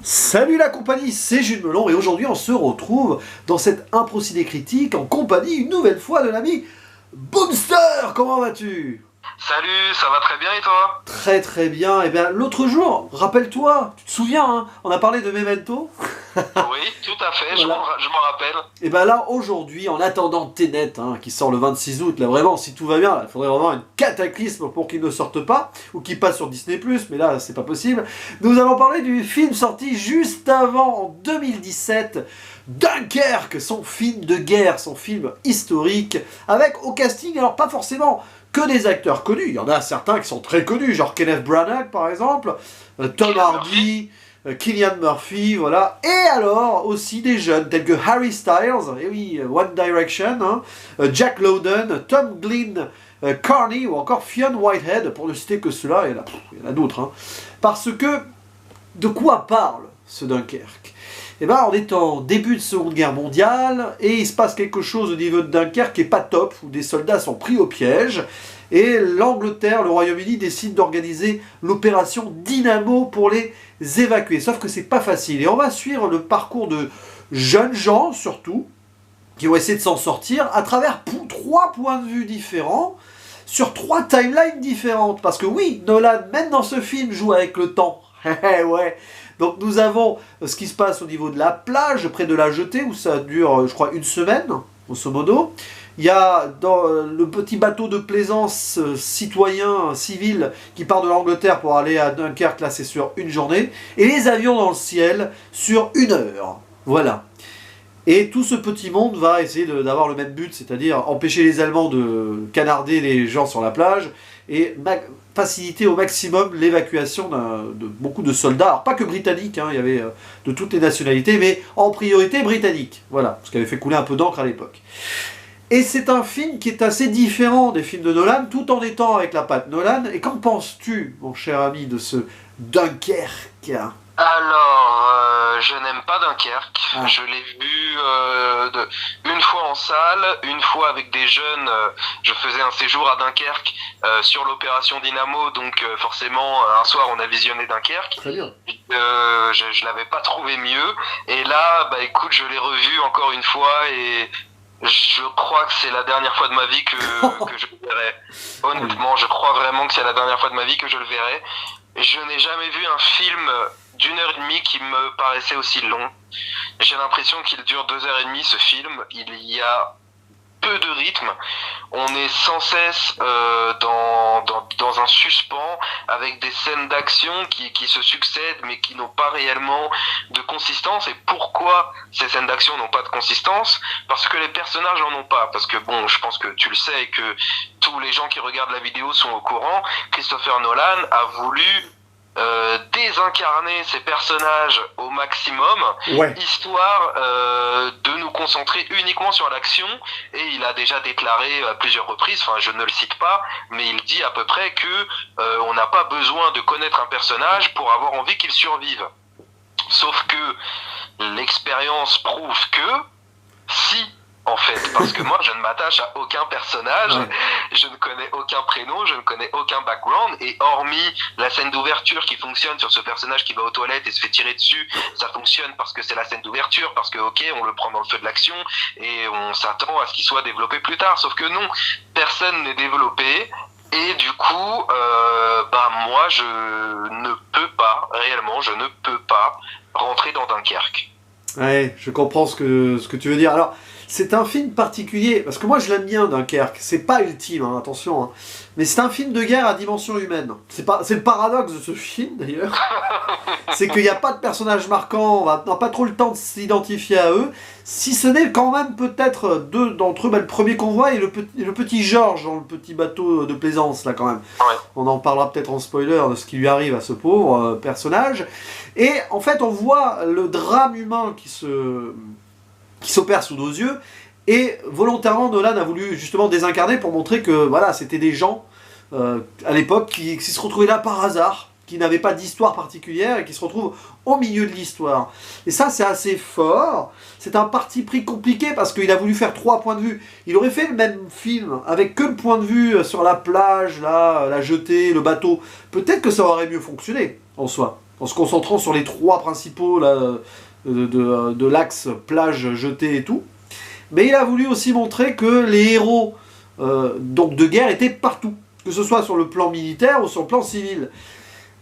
Salut la compagnie, c'est Jules Melon et aujourd'hui on se retrouve dans cette impro ciné critique en compagnie une nouvelle fois de l'ami Boomster. Comment vas-tu? Salut, ça va très bien et toi? Très très bien. Et bien l'autre jour, rappelle-toi, tu te souviens, hein, on a parlé de Memento. Oui, tout à fait, Voilà. je m'en rappelle. Et bien là aujourd'hui, en attendant Tenet, hein, qui sort le 26 août, là vraiment si tout va bien, il faudrait vraiment un cataclysme pour qu'il ne sorte pas, ou qu'il passe sur Disney+, mais là c'est pas possible. Nous allons parler du film sorti juste avant, en 2017, Dunkerque, son film de guerre, son film historique, avec au casting, alors pas forcément que des acteurs connus, il y en a certains qui sont très connus, genre Kenneth Branagh par exemple, Tom Cillian Hardy, Cillian Murphy, voilà, et alors aussi des jeunes tels que Harry Styles, et oui, One Direction, hein, Jack Lowden, Tom Glynn, Carney ou encore Fionn Whitehead, pour ne citer que cela, il y en a d'autres, hein. Parce que, de quoi parle ce Dunkerque? Eh ben, on est en début de Seconde Guerre mondiale, et il se passe quelque chose au niveau de Dunkerque qui est pas top, où des soldats sont pris au piège, et l'Angleterre, le Royaume-Uni, décide d'organiser l'opération Dynamo pour les évacuer. Sauf que c'est pas facile, et on va suivre le parcours de jeunes gens, surtout, qui vont essayer de s'en sortir, à travers trois points de vue différents, sur trois timelines différentes. Parce que oui, Nolan, même dans ce film, joue avec le temps. Ouais. Donc nous avons ce qui se passe au niveau de la plage, près de la jetée, où ça dure, je crois, une semaine, grosso modo. Il y a dans le petit bateau de plaisance citoyen, civil, qui part de l'Angleterre pour aller à Dunkerque, là c'est sur une journée. Et les avions dans le ciel sur une heure. Voilà. Et tout ce petit monde va essayer d'avoir le même but, c'est-à-dire empêcher les Allemands de canarder les gens sur la plage et faciliter au maximum l'évacuation de beaucoup de soldats. Alors pas que britanniques, hein, il y avait de toutes les nationalités, mais en priorité britanniques. Voilà, ce qui avait fait couler un peu d'encre à l'époque. Et c'est un film qui est assez différent des films de Nolan, tout en étant avec la patte Nolan. Et qu'en penses-tu, mon cher ami, de ce Dunkerque? Alors, je n'aime pas Dunkerque. Ah, Je l'ai vu une fois en salle, une fois avec des jeunes. Je faisais un séjour à Dunkerque sur l'opération Dynamo, donc forcément un soir on a visionné Dunkerque. très bien. Je l'avais pas trouvé mieux. Et là, bah écoute, je l'ai revu encore une fois et je crois que c'est la dernière fois de ma vie que je le verrai. Honnêtement, je crois vraiment que c'est la dernière fois de ma vie que je le verrai. Je n'ai jamais vu un film d'une heure et demie qui me paraissait aussi long. J'ai l'impression qu'il dure 2 heures et demie ce film. Il y a peu de rythme. On est sans cesse dans un suspens avec des scènes d'action qui se succèdent mais qui n'ont pas réellement de consistance. Et pourquoi ces scènes d'action n'ont pas de consistance? Parce que les personnages n'en ont pas. Parce que bon, je pense que tu le sais et que tous les gens qui regardent la vidéo sont au courant. Christopher Nolan a voulu désincarner ces personnages au maximum, Ouais. histoire de nous concentrer uniquement sur l'action. Et il a déjà déclaré à plusieurs reprises, enfin je ne le cite pas, mais il dit à peu près que on n'a pas besoin de connaître un personnage pour avoir envie qu'il survive. Sauf que l'expérience prouve que si, en fait, parce que moi je ne m'attache à aucun personnage, Ouais. je ne connais aucun prénom, je ne connais aucun background, et hormis la scène d'ouverture qui fonctionne sur ce personnage qui va aux toilettes et se fait tirer dessus, ça fonctionne parce que c'est la scène d'ouverture, parce que ok, on le prend dans le feu de l'action, et on s'attend à ce qu'il soit développé plus tard, sauf que non, personne n'est développé, et du coup, bah moi je ne peux pas, réellement, je ne peux pas rentrer dans Dunkerque. Ouais, je comprends ce que tu veux dire. Alors, c'est un film particulier, parce que moi je l'aime bien Dunkerque, c'est pas ultime, hein, attention, hein. Mais c'est un film de guerre à dimension humaine. C'est le paradoxe de ce film d'ailleurs, c'est qu'il n'y a pas de personnage marquant, on n'a pas trop le temps de s'identifier à eux, si ce n'est quand même peut-être deux d'entre eux, bah, le premier qu'on voit est le petit George dans le petit bateau de plaisance là quand même. Ouais. On en parlera peut-être en spoiler de ce qui lui arrive à ce pauvre personnage. Et en fait, on voit le drame humain qui s'opère sous nos yeux. Et volontairement, Nolan a voulu justement désincarner pour montrer que voilà, c'était des gens à l'époque qui se retrouvaient là par hasard, qui n'avaient pas d'histoire particulière et qui se retrouvent au milieu de l'histoire. Et ça, c'est assez fort. C'est un parti pris compliqué parce qu'il a voulu faire trois points de vue. Il aurait fait le même film avec que le point de vue sur la plage, là, la jetée, le bateau. Peut-être que ça aurait mieux fonctionné en soi. en se concentrant sur les 3 principaux là, de l'axe plage, jetée et tout. Mais il a voulu aussi montrer que les héros donc de guerre étaient partout, que ce soit sur le plan militaire ou sur le plan civil.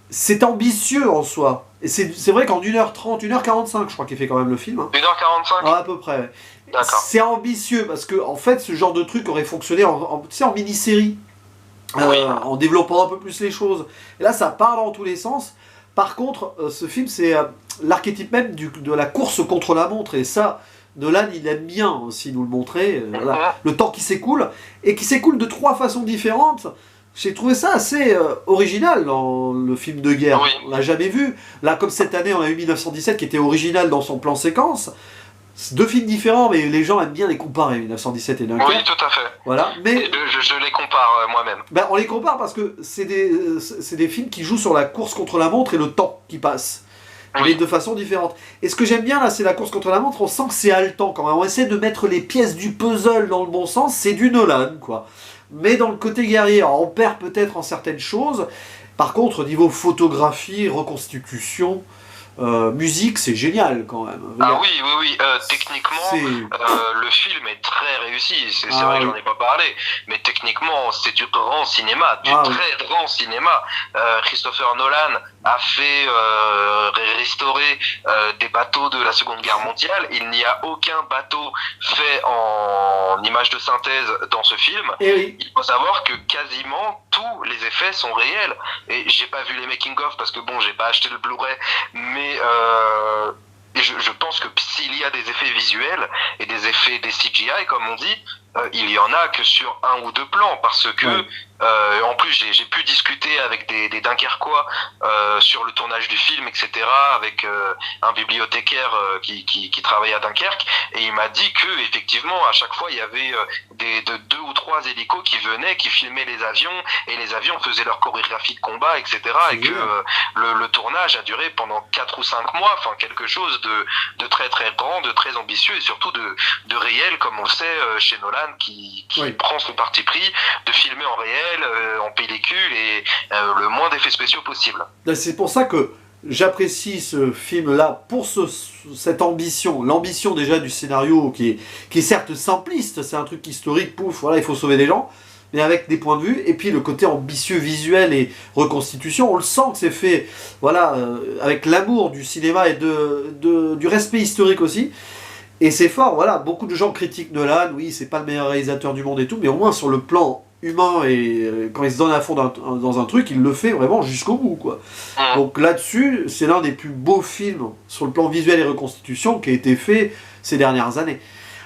C'est ambitieux en soi. Et c'est vrai qu'en 1h30, 1h45, je crois qu'il fait quand même le film. Hein. 1h45 Ah, à peu près. Ouais. D'accord. C'est ambitieux parce que en fait, ce genre de truc aurait fonctionné tu sais, en mini-série. Oui. En développant un peu plus les choses. Et là, ça part dans tous les sens. Par contre, ce film, c'est l'archétype même de la course contre la montre. Et ça, Nolan, il aime bien aussi nous le montrer. Voilà. Le temps qui s'écoule. Et qui s'écoule de 3 façons différentes. J'ai trouvé ça assez original dans le film de guerre. Oui. On l'a jamais vu. Là, comme cette année, on a eu 1917 qui était original dans son plan séquence. C'est 2 films différents, mais les gens aiment bien les comparer, 1917 et Dunkerque. Oui, tout à fait. Voilà. Mais Et je les compare moi-même. ben, on les compare parce que c'est des films qui jouent sur la course contre la montre et le temps qui passe. Mais de façon différente. Et ce que j'aime bien là, c'est la course contre la montre. On sent que c'est haletant quand même. On essaie de mettre les pièces du puzzle dans le bon sens. C'est du Nolan, quoi. Mais dans le côté guerrier, on perd peut-être en certaines choses. Par contre, au niveau photographie, reconstitution, musique, c'est génial quand même. Ah oui, oui, oui. Techniquement, le film est très réussi. C'est vrai que j'en ai pas parlé, mais techniquement, c'est du grand cinéma, du très grand cinéma. Christopher Nolan a fait restaurer des bateaux de la Seconde Guerre mondiale. Il n'y a aucun bateau fait en image de synthèse dans ce film. Et oui. Il faut savoir que quasiment tous les effets sont réels. Et j'ai pas vu les making-of parce que bon, j'ai pas acheté le Blu-ray, mais je pense que s'il y a des effets visuels et des effets des CGI comme on dit, il y en a que sur 1 ou 2 plans parce que en plus j'ai pu discuter avec des Dunkerquois sur le tournage du film, etc., avec un bibliothécaire qui travaille à Dunkerque, et il m'a dit que effectivement à chaque fois il y avait 2 ou 3 hélicos qui venaient, qui filmaient les avions, et les avions faisaient leur chorégraphie de combat, etc., et que le tournage a duré pendant 4 ou 5 mois, enfin quelque chose de très très grand, de très ambitieux, et surtout de réel, comme on le sait chez Nolan, qui prend son parti pris de filmer en réel, en pellicule, et le moins d'effets spéciaux possible. C'est pour ça que j'apprécie ce film-là pour cette ambition, l'ambition déjà du scénario qui est certes simpliste, c'est un truc historique, pouf, voilà, il faut sauver des gens, mais avec des points de vue, et puis le côté ambitieux visuel et reconstitution, on le sent que c'est fait, voilà, avec l'amour du cinéma et du respect historique aussi. Et c'est fort, voilà, beaucoup de gens critiquent Nolan, oui, c'est pas le meilleur réalisateur du monde et tout, mais au moins sur le plan humain et quand il se donne à fond dans un truc, il le fait vraiment jusqu'au bout, quoi. Donc là-dessus, c'est l'un des plus beaux films sur le plan visuel et reconstitution qui a été fait ces dernières années.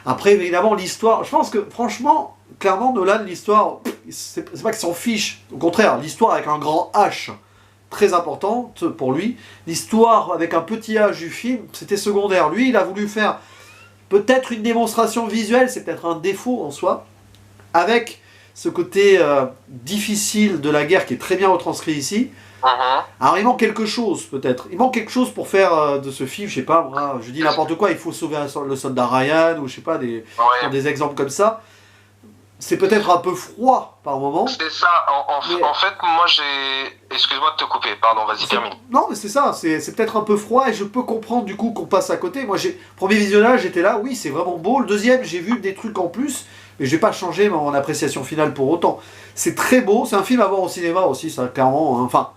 Après, évidemment, l'histoire, je pense que, franchement, clairement, Nolan, l'histoire, c'est pas qu'il s'en fiche, au contraire, l'histoire avec un grand H, très importante pour lui, l'histoire avec un petit H du film, c'était secondaire. Lui, il a voulu faire peut-être une démonstration visuelle, c'est peut-être un défaut en soi, avec ce côté difficile de la guerre qui est très bien retranscrit ici. Alors il manque quelque chose peut-être, il manque quelque chose pour faire de ce film, je sais pas, moi, je dis n'importe quoi, il faut sauver le soldat Ryan, ou je sais pas, des exemples comme ça. C'est peut-être un peu froid par moment. C'est ça, en fait, moi j'ai... Excuse-moi de te couper, pardon, vas-y, termine. Non, mais c'est ça, c'est peut-être un peu froid, et je peux comprendre du coup qu'on passe à côté. Moi, premier visionnage, j'étais là, oui, c'est vraiment beau. Le deuxième, j'ai vu des trucs en plus, mais je vais pas changer mon appréciation finale pour autant. C'est très beau, c'est un film à voir au cinéma aussi, ça, clairement, hein. Enfin,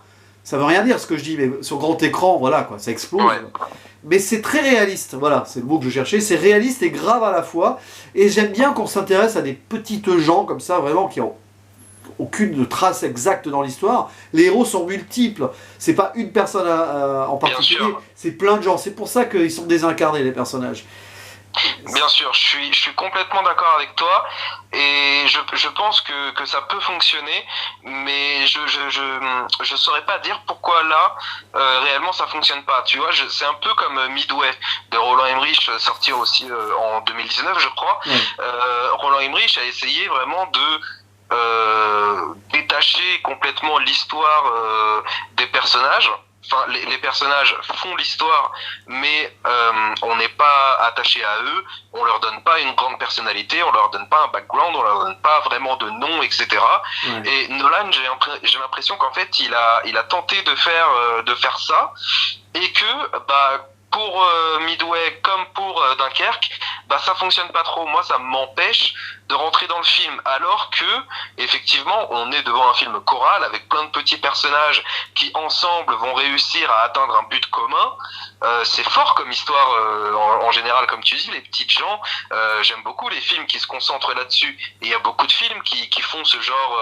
ça veut rien dire ce que je dis, mais sur grand écran, voilà, quoi, ça explose. Ouais. Mais c'est très réaliste, voilà, c'est le mot que je cherchais, c'est réaliste et grave à la fois, et j'aime bien qu'on s'intéresse à des petites gens comme ça, vraiment, qui ont aucune trace exacte dans l'histoire. Les héros sont multiples, c'est pas une personne en particulier, c'est plein de gens, c'est pour ça qu'ils sont désincarnés, les personnages. Bien sûr, je suis complètement d'accord avec toi, et je pense que ça peut fonctionner, mais je saurais pas dire pourquoi là réellement ça fonctionne pas. Tu vois, c'est un peu comme Midway de Roland Emmerich, sorti aussi en 2019, je crois. Roland Emmerich a essayé vraiment de détacher complètement l'histoire des personnages enfin, les personnages font l'histoire, mais on n'est pas attaché à eux, on leur donne pas une grande personnalité, on leur donne pas un background, on leur donne pas vraiment de nom, etc. Ouais. Et Nolan, j'ai l'impression qu'en fait, il a tenté de faire ça, et que, bah, pour Midway comme pour Dunkerque, bah ça fonctionne pas trop. Moi, ça m'empêche de rentrer dans le film, alors que effectivement, on est devant un film choral avec plein de petits personnages qui ensemble vont réussir à atteindre un but commun. C'est fort comme histoire en général, comme tu dis, les petites gens. J'aime beaucoup les films qui se concentrent là-dessus. Et il y a beaucoup de films qui font ce genre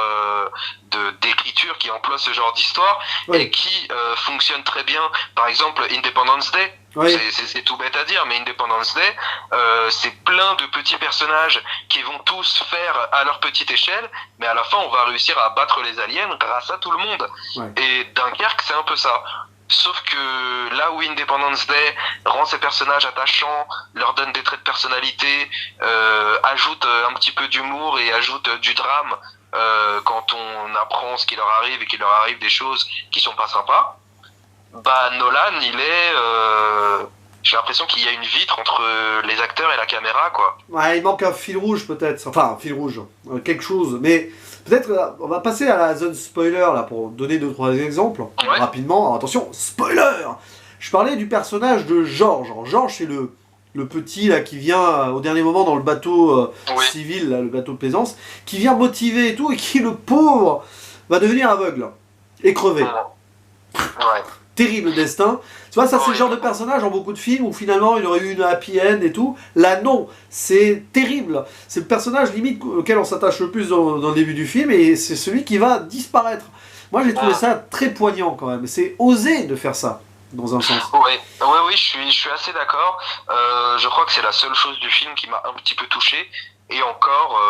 d'écriture, qui emploient ce genre d'histoire Oui. et qui fonctionnent très bien. Par exemple, Independence Day. Oui. C'est tout bête à dire, mais Independence Day, c'est plein de petits personnages qui vont tous faire à leur petite échelle, mais à la fin, on va réussir à battre les aliens grâce à tout le monde. Ouais. Et Dunkerque, c'est un peu ça. Sauf que là où Independence Day rend ses personnages attachants, leur donne des traits de personnalité, ajoute un petit peu d'humour et ajoute du drame quand on apprend ce qui leur arrive et qu'il leur arrive des choses qui sont pas sympas, bah Nolan, j'ai l'impression qu'il y a une vitre entre les acteurs et la caméra, quoi. Ouais, il manque un fil rouge peut-être, enfin un fil rouge, quelque chose, mais peut-être on va passer à la zone spoiler là pour donner 2-3 exemples Ouais. rapidement. Alors, attention, spoiler. Je parlais du personnage de George. Alors, George c'est le petit là qui vient au dernier moment dans le bateau Oui. civil, là, le bateau de plaisance, qui vient motiver et tout, et qui le pauvre va devenir aveugle et crever. Ouais. Terrible destin. Tu vois, ça c'est le Ouais. genre de personnage dans beaucoup de films où finalement il aurait eu une happy end et tout. Là non, c'est terrible. C'est le personnage limite auquel on s'attache le plus dans le début du film et c'est celui qui va disparaître. Moi j'ai trouvé ça très poignant quand même. C'est osé de faire ça, dans un sens. Oui, je suis assez d'accord. Je crois que c'est la seule chose du film qui m'a un petit peu touché. Et encore,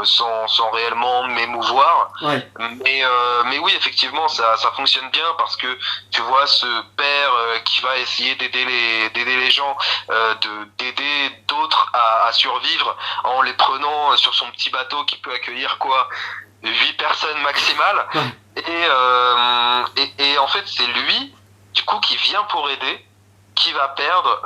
sans réellement m'émouvoir. Ouais. Mais oui, effectivement, ça fonctionne bien parce que tu vois ce père qui va essayer d'aider les gens, d'aider d'autres à survivre en les prenant sur son petit bateau qui peut accueillir quoi, 8 personnes maximales. Et en fait, c'est lui, du coup, qui vient pour aider, qui va perdre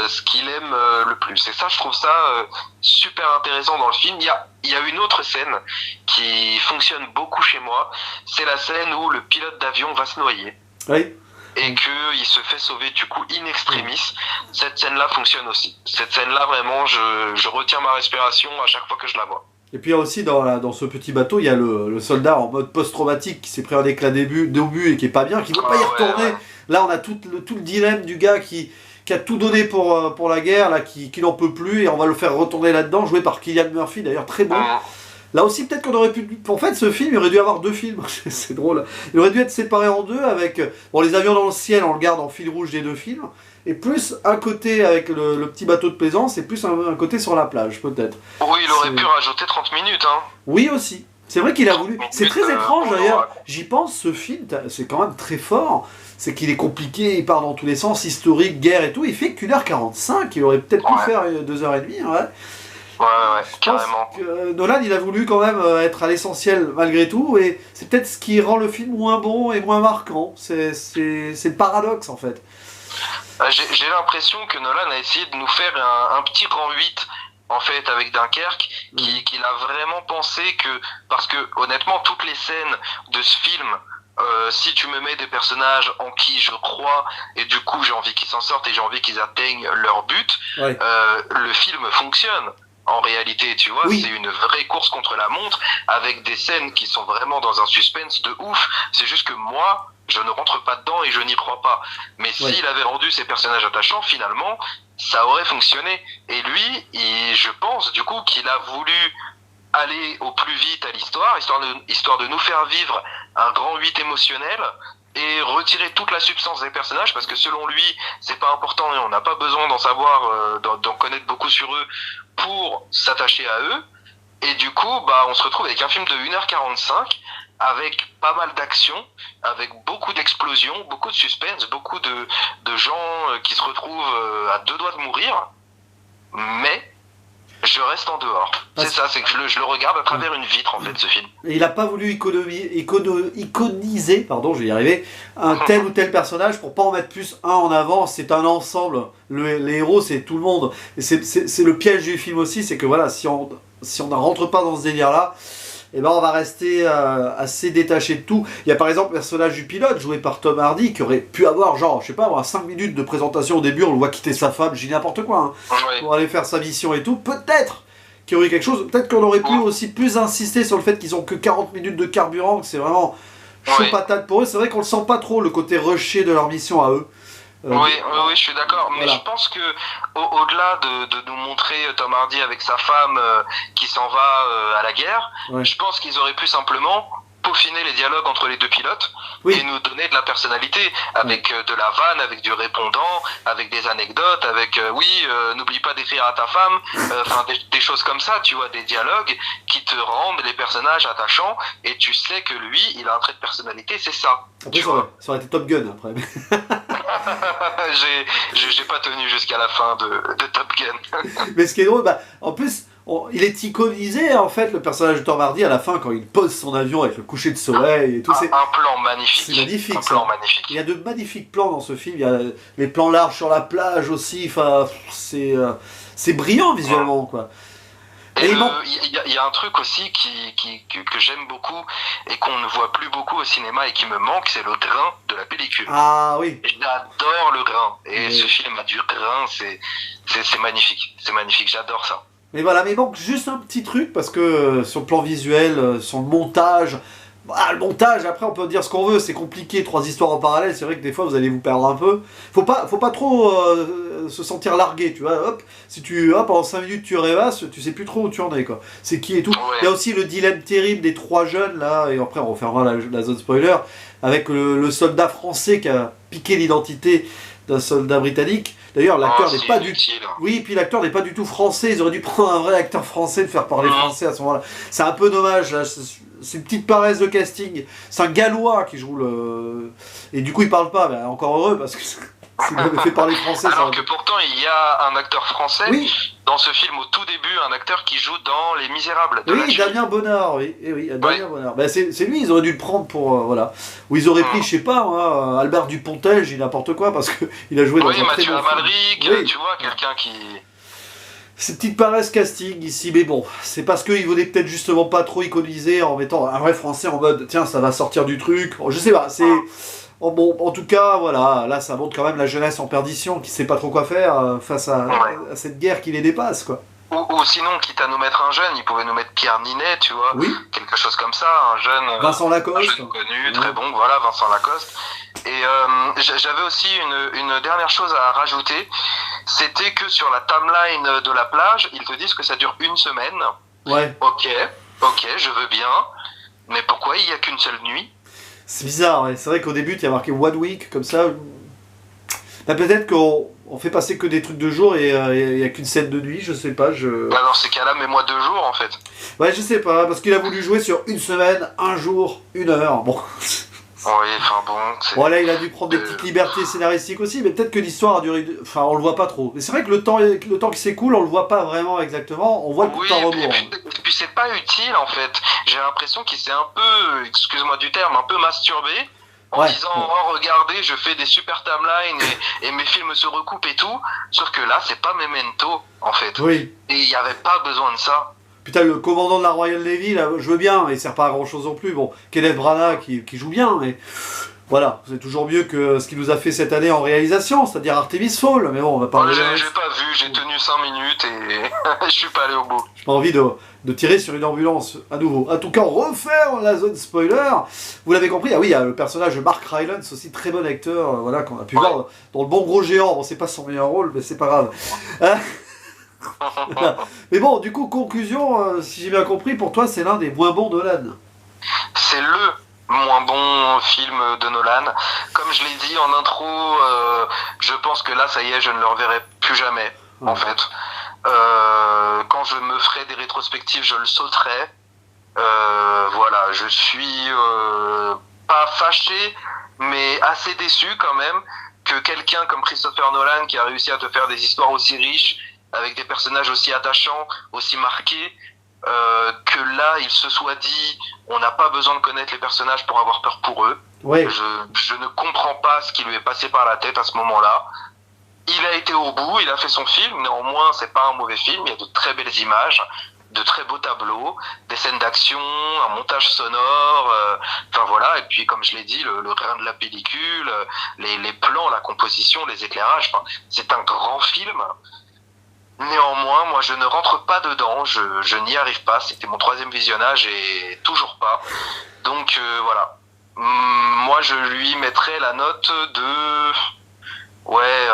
ce qu'il aime le plus. Et ça, je trouve ça super intéressant dans le film. Il y a une autre scène qui fonctionne beaucoup chez moi. C'est la scène où le pilote d'avion va se noyer. Oui. Et qu'il se fait sauver du coup in extremis. Cette scène-là fonctionne aussi. Cette scène-là, vraiment, je retiens ma respiration à chaque fois que je la vois. Et puis aussi dans ce petit bateau, il y a le soldat en mode post-traumatique qui s'est pris un éclat d'obus et qui est pas bien, qui ne veut pas y retourner. Ouais. Là, on a tout le dilemme du gars qui a tout donné pour la guerre, là, qui n'en peut plus, et on va le faire retourner là-dedans, joué par Cillian Murphy, d'ailleurs très bon. Là aussi, peut-être qu'on aurait pu... En fait, ce film, il aurait dû avoir 2 films, c'est drôle. Il aurait dû être séparé en 2 avec... Bon, les avions dans le ciel, on le garde en fil rouge des 2 films, et plus un côté avec le petit bateau de plaisance, et plus un côté sur la plage, peut-être. Oui, il aurait pu rajouter 30 minutes, hein. Oui, aussi. C'est vrai qu'il a voulu... C'est très étrange, d'ailleurs. J'y pense, ce film, c'est quand même très fort. C'est qu'il est compliqué, il part dans tous les sens, historique, guerre et tout. Il fait qu'1 h 45, il aurait peut-être pu faire 2 h 30, ouais. Ouais, carrément. Que Nolan, il a voulu quand même être à l'essentiel malgré tout, et c'est peut-être ce qui rend le film moins bon et moins marquant. C'est le paradoxe, en fait. J'ai l'impression que Nolan a essayé de nous faire un petit rang 8 en fait avec Dunkerque, qu'il a vraiment pensé que, parce que honnêtement toutes les scènes de ce film, si tu me mets des personnages en qui je crois et du coup j'ai envie qu'ils s'en sortent et j'ai envie qu'ils atteignent leur but, le film fonctionne. En réalité, tu vois, c'est une vraie course contre la montre avec des scènes qui sont vraiment dans un suspense de ouf. C'est juste que moi, je ne rentre pas dedans et je n'y crois pas. Mais s'il avait rendu ses personnages attachants, finalement, ça aurait fonctionné. Et lui, je pense du coup qu'il a voulu aller au plus vite à l'histoire, histoire de nous faire vivre un grand 8 émotionnel et retirer toute la substance des personnages, parce que selon lui, c'est pas important et on n'a pas besoin d'en savoir, d'en connaître beaucoup sur eux pour s'attacher à eux. Et du coup, bah, on se retrouve avec un film de 1 h 45 avec pas mal d'action, avec beaucoup d'explosions, beaucoup de suspense, beaucoup de gens qui se retrouvent à 2 doigts de mourir. Mais je reste en dehors. C'est ça, c'est que je le regarde à travers une vitre en fait, ce film. Et il n'a pas voulu iconiser, pardon, je vais y arriver, un tel ou tel personnage pour pas en mettre plus un en avant. C'est un ensemble. Les héros, c'est tout le monde. Et c'est le piège du film aussi, c'est que voilà, si on ne rentre pas dans ce délire-là, eh ben on va rester assez détaché de tout. Il y a par exemple le personnage du pilote joué par Tom Hardy qui aurait pu avoir genre, je sais pas, 5 minutes de présentation au début, on le voit quitter sa femme, je dis n'importe quoi, pour aller faire sa mission et tout. Peut-être qu'il y aurait quelque chose, peut-être qu'on aurait pu aussi plus insister sur le fait qu'ils ont que 40 minutes de carburant, que c'est vraiment chaud patate pour eux. C'est vrai qu'on le sent pas trop, le côté rushé de leur mission à eux. Oui, je suis d'accord, mais je pense que au-delà de nous montrer Tom Hardy avec sa femme qui s'en va à la guerre, je pense qu'ils auraient pu simplement peaufiner les dialogues entre les deux pilotes et nous donner de la personnalité avec de la vanne, avec du répondant, avec des anecdotes, avec n'oublie pas d'écrire à ta femme, enfin des choses comme ça, tu vois, des dialogues qui te rendent les personnages attachants et tu sais que lui, il a un trait de personnalité, c'est ça. Après, ça aurait été Top Gun après. J'ai pas tenu jusqu'à la fin de Top Gun. Mais ce qui est drôle, en plus, il est iconisé en fait, le personnage de Tom Hardy à la fin quand il pose son avion avec le coucher de soleil et tout. Un plan magnifique. C'est magnifique. Magnifique. Il y a de magnifiques plans dans ce film. Il y a les plans larges sur la plage aussi. Enfin, c'est brillant visuellement quoi. Et il y a un truc aussi que j'aime beaucoup et qu'on ne voit plus beaucoup au cinéma et qui me manque, c'est le grain de la pellicule. Ah oui. J'adore le grain. Et ce film a du grain, c'est magnifique. C'est magnifique, j'adore ça. Mais voilà, mais il manque juste un petit truc parce que sur le plan visuel, sur le montage, le montage, après on peut dire ce qu'on veut, c'est compliqué, 3 histoires en parallèle, c'est vrai que des fois vous allez vous perdre un peu. Faut pas trop se sentir largué, tu vois, pendant 5 minutes tu rêvasses, tu sais plus trop où tu en es quoi. C'est qui et tout. Il y a aussi le dilemme terrible des 3 jeunes là, et après on refermera la zone spoiler, avec le soldat français qui a piqué l'identité d'un soldat britannique. D'ailleurs, l'acteur n'est pas du tout. Oui, puis l'acteur n'est pas du tout français. Ils auraient dû prendre un vrai acteur français, de faire parler français à ce moment-là. C'est un peu dommage. Là. C'est une petite paresse de casting. C'est un Gallois qui joue le. Et du coup, il parle pas. Encore heureux parce que s'il avait fait parler français. Alors que pourtant, il y a un acteur français dans ce film au tout début, un acteur qui joue dans Les Misérables. Damien Bonnard. Damien Bonnard. C'est lui. Ils auraient dû le prendre pour voilà. Ou ils auraient pris, je sais pas, moi, Albert Dupontel, j'ai n'importe quoi parce que il a joué dans un Mathieu très bon Amalric, tu vois, quelqu'un qui. C'est petite paresse casting ici, mais bon, c'est parce qu'ils voulaient peut-être justement pas trop iconiser en mettant un vrai français en mode tiens, ça va sortir du truc. Bon, je sais pas, c'est. Bon, en tout cas, voilà, là ça montre quand même la jeunesse en perdition qui sait pas trop quoi faire face à cette guerre qui les dépasse, quoi. Ou sinon, quitte à nous mettre un jeune, ils pouvaient nous mettre Pierre Ninet, tu vois, quelque chose comme ça, un jeune. Vincent Lacoste. Un jeune connu, très bon, voilà, Vincent Lacoste. Et j'avais aussi une dernière chose à rajouter, c'était que sur la timeline de la plage, ils te disent que ça dure 1 semaine. Ouais. Ok, je veux bien, mais pourquoi il n'y a qu'une seule nuit ? C'est bizarre, c'est vrai qu'au début, il y a marqué One Week, comme ça. Peut-être qu'on fait passer que des trucs de jour et il n'y a qu'une scène de nuit, je sais pas. Dans ces cas-là, mets-moi 2 jours en fait. Ouais, je sais pas, parce qu'il a voulu jouer sur 1 semaine, 1 jour, 1 heure. Bon. Oui, enfin bon. Voilà, il a dû prendre des petites libertés scénaristiques aussi, mais peut-être que l'histoire a duré. Enfin, on le voit pas trop. Mais c'est vrai que le temps qui s'écoule, on le voit pas vraiment exactement. On voit le coup de temps rebours. Et puis c'est pas utile en fait. J'ai l'impression qu'il s'est un peu, excuse-moi du terme, un peu masturbé. En disant regardez, je fais des super timelines et mes films se recoupent et tout. Sauf que là, c'est pas Memento en fait. Oui. Et il y avait pas besoin de ça. Putain, le commandant de la Royal Navy, là, je veux bien, il sert pas à grand chose non plus. Bon, Kenneth Branagh qui joue bien, mais voilà, c'est toujours mieux que ce qu'il nous a fait cette année en réalisation, c'est-à-dire Artemis Fowl. Mais bon, on va pas. J'ai pas vu, j'ai tenu 5 minutes et je suis pas allé au bout. J'ai pas envie de tirer sur une ambulance à nouveau. En tout cas, on referme la zone spoiler. Vous l'avez compris, il y a le personnage de Mark Rylance, aussi très bon acteur, voilà, qu'on a pu voir dans Le Bon Gros Géant. Bon, c'est pas son meilleur rôle, mais c'est pas grave. Mais bon, du coup, conclusion, si j'ai bien compris, pour toi, c'est l'un des moins bons de Nolan. C'est le moins bon film de Nolan. Comme je l'ai dit en intro, je pense que là, ça y est, je ne le reverrai plus jamais, en fait. Quand je me ferai des rétrospectives, je le sauterai. Voilà, je suis pas fâché, mais assez déçu quand même que quelqu'un comme Christopher Nolan, qui a réussi à te faire des histoires aussi riches, avec des personnages aussi attachants, aussi marqués, que là, il se soit dit, on n'a pas besoin de connaître les personnages pour avoir peur pour eux. Ouais. Je ne comprends pas ce qui lui est passé par la tête à ce moment-là. Il a été au bout, il a fait son film, néanmoins, c'est pas un mauvais film, il y a de très belles images, de très beaux tableaux, des scènes d'action, un montage sonore, enfin voilà, et puis comme je l'ai dit, le grain de la pellicule, les plans, la composition, les éclairages, enfin, c'est un grand film. Néanmoins, moi je ne rentre pas dedans, je n'y arrive pas, c'était mon 3e visionnage et toujours pas. Donc voilà, moi je lui mettrais la note de... Ouais,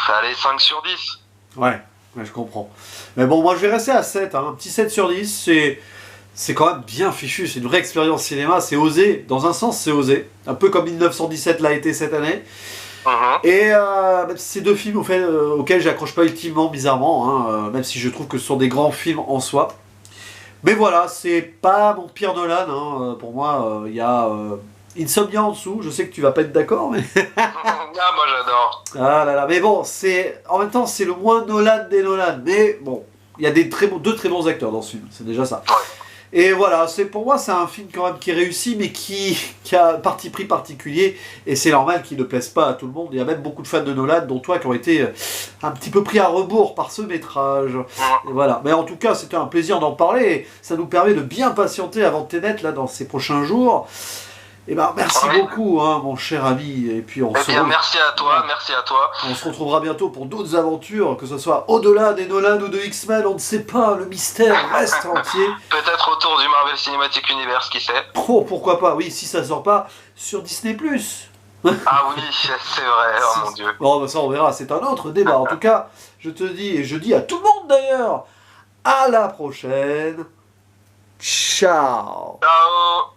allez, 5 sur 10. Ouais, je comprends. Mais bon, moi je vais rester à 7, hein. Un petit 7 sur 10, c'est quand même bien fichu, c'est une vraie expérience cinéma, c'est osé, dans un sens c'est osé, un peu comme 1917 l'a été cette année. Et même si c'est 2 films auxquels j'accroche pas ultimement, bizarrement, hein, même si je trouve que ce sont des grands films en soi. Mais voilà, c'est pas mon pire Nolan, hein. Pour moi, il y a Insomnia en dessous, je sais que tu vas pas être d'accord, mais... Ah, moi j'adore. Ah là là, mais bon, en même temps, c'est le moins Nolan des Nolan, mais bon, il y a deux très bons acteurs dans ce film, c'est déjà ça. Ouais. Et voilà, pour moi, c'est un film quand même qui est réussi, mais qui a un parti pris particulier, et c'est normal qu'il ne plaise pas à tout le monde. Il y a même beaucoup de fans de Nolan, dont toi, qui ont été un petit peu pris à rebours par ce métrage. Et voilà. Mais en tout cas, c'était un plaisir d'en parler, et ça nous permet de bien patienter avant Tenet, là, dans ces prochains jours. Et ben, merci beaucoup, hein, mon cher ami, et puis merci à toi, merci à toi. On se retrouvera bientôt pour d'autres aventures, que ce soit au-delà des Nolan ou de X-Men, on ne sait pas, le mystère reste entier. Peut-être autour du Marvel Cinematic Universe, qui sait. Oh, pourquoi pas, oui, si ça sort pas sur Disney+. Ah oui, c'est vrai, oh mon Dieu. Bon, bah ça on verra, c'est un autre débat. En tout cas, je te dis, et je dis à tout le monde d'ailleurs, à la prochaine. Ciao. Ciao.